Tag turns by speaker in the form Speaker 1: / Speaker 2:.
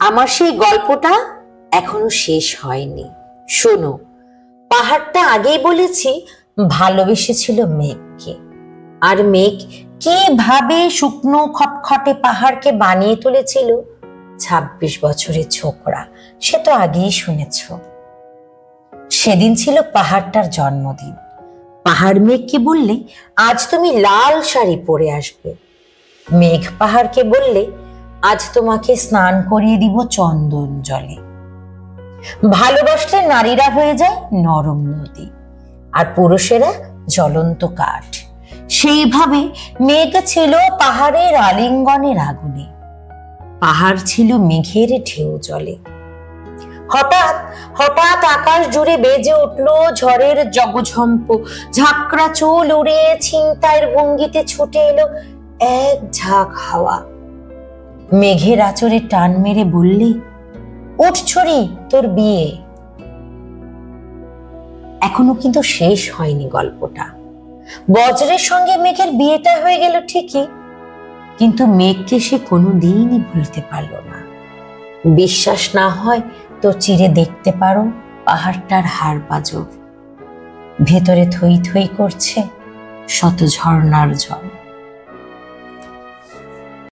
Speaker 1: আমার সেই গল্পটা এখনো শেষ হয়নি। শোনো, পাহাড়টা আগেই বলেছি ভালোবেসেছিল মেঘকে, আর মেঘ কিভাবে শুকনো খটখটে পাহাড়কে বানিয়ে তুলেছিল ২৬ বছরের ছোকরা, সে তো আগেই শুনেছ। সেদিন ছিল পাহাড়টার জন্মদিন। পাহাড় মেঘকে বললে, আজ তুমি লাল শাড়ি পরে আসবে। মেঘ পাহাড়কে বললে, আজ তোমাকে স্নান করিয়ে দিব চন্দন জলে। ভালোবাসলে নারীরা হয়ে যায় নরম নদী, আর পুরুষেরা জ্বলন্ত কাঠ। সেইভাবে মেঘ ছিল পাহাড়ের আলিঙ্গনের আগুনে, পাহাড় ছিল মেঘের ঢেউ জলে। হঠাৎ হঠাৎ আকাশ জুড়ে বেজে উঠল ঝড়ের জগঝম্প। ঝাঁকড়া চুল উড়ে ছিনতাইয়ের ভঙ্গিতে ছুটে এলো এক ঝাঁক হাওয়া। মেঘের আঁচড়ে টান মেরে বললে, উঠ ছড়ি, তোর বিয়ে। এখনো কিন্তু শেষ হয়নি গল্পটা। বজ্রের সঙ্গে মেঘের বিয়েটা হয়ে গেল ঠিকই, কিন্তু মেঘকে সে কোনোদিনই ভুলতে পারল না। বিশ্বাস না হয় তো চিরে দেখতে পারো পাহাড়টার হাড় পাঁজর, ভেতরে থই থই করছে শত ঝর্ণার জল।